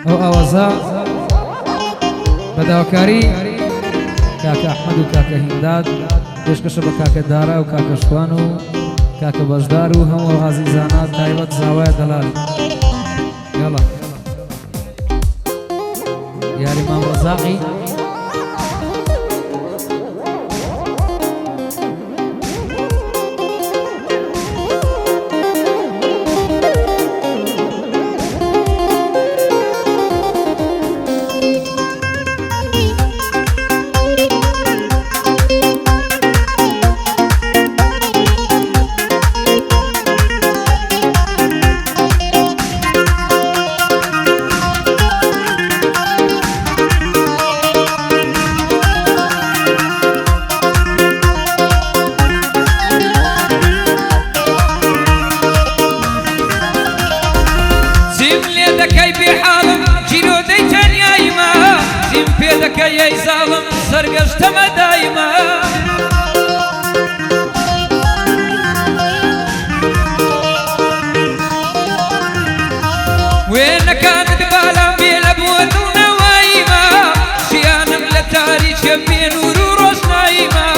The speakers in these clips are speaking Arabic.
ئەو ئاوازە بەداواکاری کاکە ئەحمەد و کاکە هینداد پێشکەشە بە کاکە دارا و کاکە شوان و کاکە بەشدار و هەموو عەزیزانە تایبەت زاوایە دەلال یاڵا یاری مام ڕەزاقی يا ظالم سرقشت ما دايما وين كانت بالا بيلا بودونا وايما شيانا لتاريخ بين وروش نايمة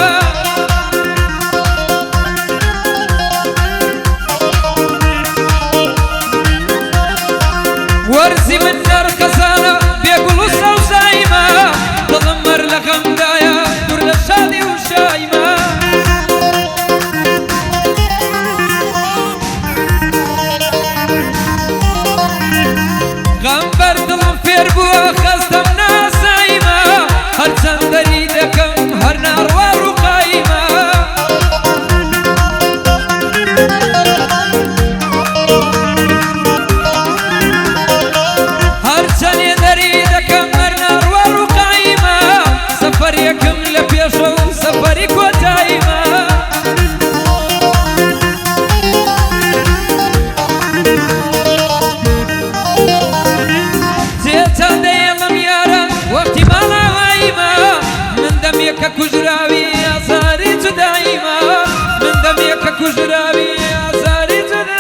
ورزي من نار خزانة بيقولوا صوصايمة تضمر لغم دايا دور لشادي وشايمة غنبر دلم فير بوا خستم ناسايمة هر چندري دكم هر نار وارو قايمة هر چندري دكم هر نار وارو قايمة سفريكم لبيشو سفري كوتايمة زيتان ديلم يارا وقتي مالا وايمة من دميك كجراوي أزاري تدايمة من دميك كجراوي أزاري تدايمة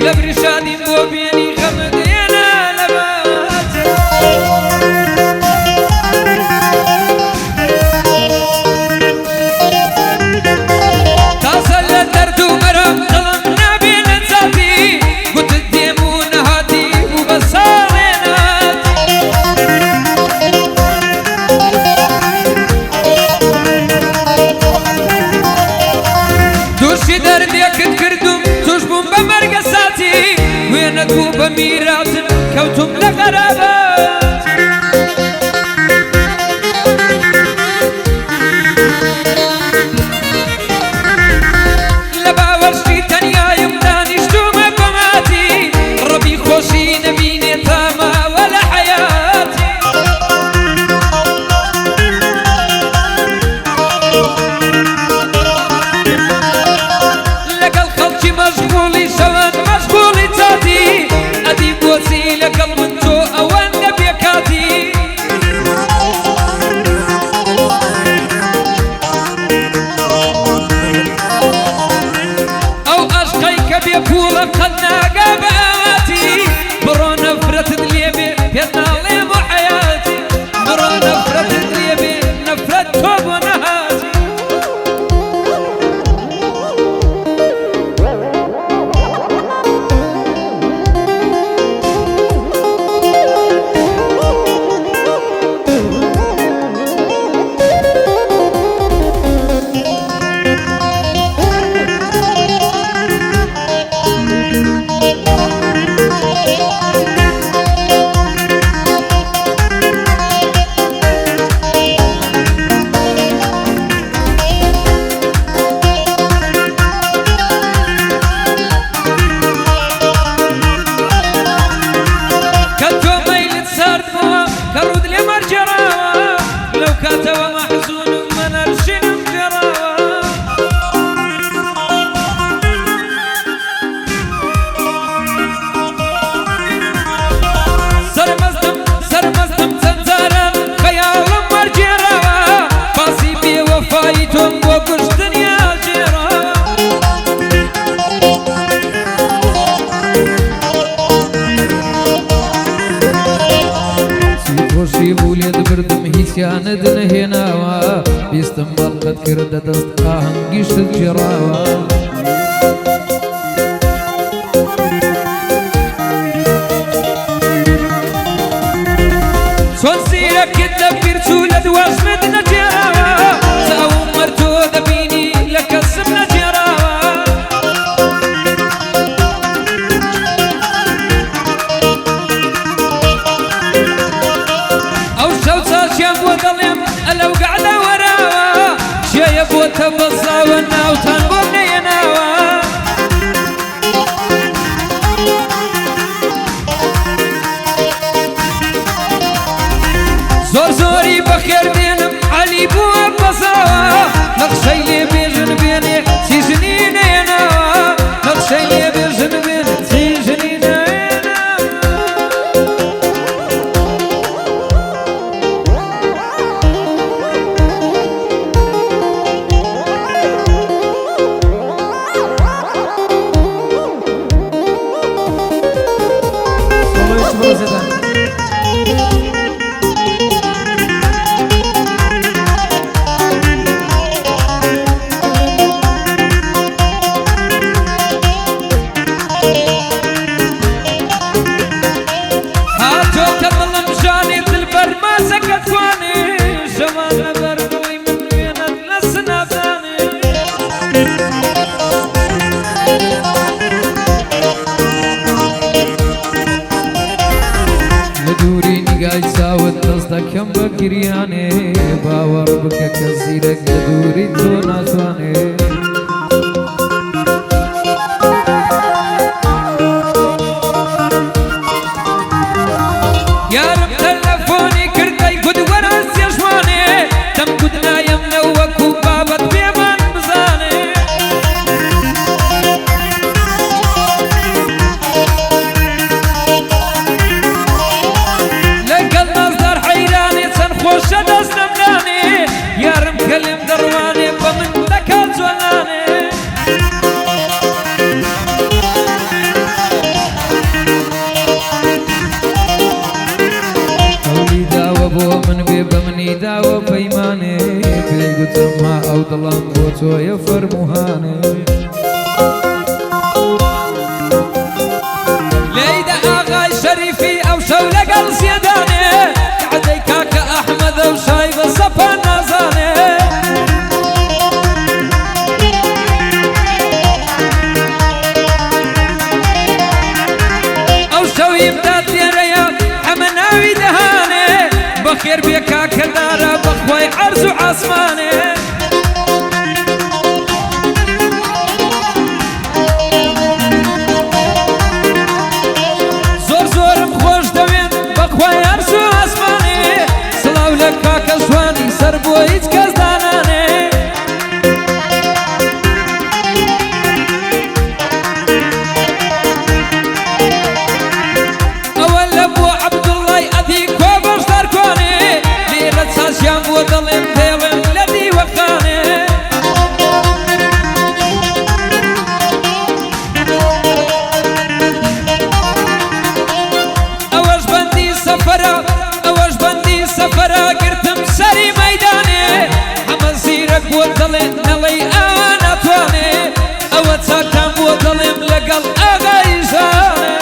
لبرشادين بوبيني غمدينا لباتي تصل الدرد ومرم ظلمنا بين ذاتي قلت الديمون هاتي وبصارينات دوشي دردي كردم تشبون بمرقصاتي وينكو بميرات كوتم لغرابات لباورشي تنيا يمدانشتو مقاماتي ربي خوشي نبيني تاما ولا حياتي لقى الخلق مشغولي شوان مشغولي تاتي أدي بوسي لقى المنتو أوان نبيكاتي أو أشقيك بيبولا قلنا قاباتي برو نفرة دليبي بيتنا ليبو حياتي برو نفرة دليبي نفرة توب ونهاتي زیانت نهێناوە بیستم بەڵقت کردە دەست ئاهەنگیشت گێڕاوە چۆن زیرەکت لە پیرچوو لە دوازمت نەجێراوە چاوم مەرتۆ دەبینی لە کەسم نەجێراوە ئەو شەو چاچیان بۆ دەڵێم ئەلەو گەعلە وەراوە شێیە بۆتە بەزاوە ناوتان بۆ نەیەناوە زۆر زۆری بەخێردێنم عەلی بووە بەزاوە نەخشەی لێ بێژن بێنێ چیژنی نەیەناوە نەخشەی لێ بێژن بێنێ چیژنی دەکەم بە گریانێ باوەڕ بکە کە زیرەک لە دووری تۆ ناتوانێ یارم تەلەفۆنی کردەی گوت وەرە سێژوانێ دەم گوت نایم نەو وەکوو بابەت پێمان بزانێ خۆشە دەستم نانێ یارم کەلێم دەڕوانێ بە من دەکات جوانانێ ئەولی داوە بۆ من بێ بە منی داوە پەیمانێ پێی گوتم ما ئەو دڵم بۆ تۆیە فەرموهانێ لێیدە ئاغای شەریفی ئەو شەو لەگەڵ زیێدانێ عەدەی کاکە ئەحمەدە و شای بە سەپان نازانێ ئەو شەوی بدات لێرەیە ئەمە ناوی دەهانێ بەخێر بێ کاکە دارە بەخوای عەرز و عاسمانێ زۆر زۆرم خۆش دەوێت بەخوای عەرز و عاسمانێ سڵاو لە کاکە جوانی سەر بۆ هیچ کەس دانانێ ئەوە لە بۆ عەبدوڵڵای ئەدی کۆ بەشدار کۆنێ لێرە چاچیان بۆ دەڵێن پێڵێن لە دیوەخانێ ئەوەش بەندی سەفەرە ئەوەش بەندی سەفەرە گرتم سەری مەیدانێ ئەمە زیرەک بۆ دەڵێن نەڵێی ئاوا ناتوانێ ئەوە چاکان بۆ دەڵێم لەگەڵ ئاغای ژانێ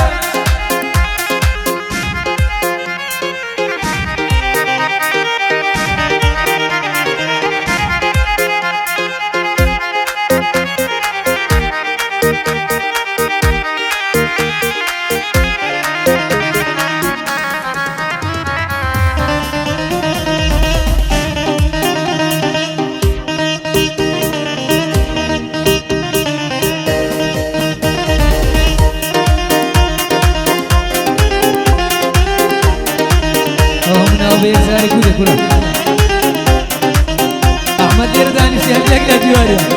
أحمد دير دانشتي هديك لا ديواري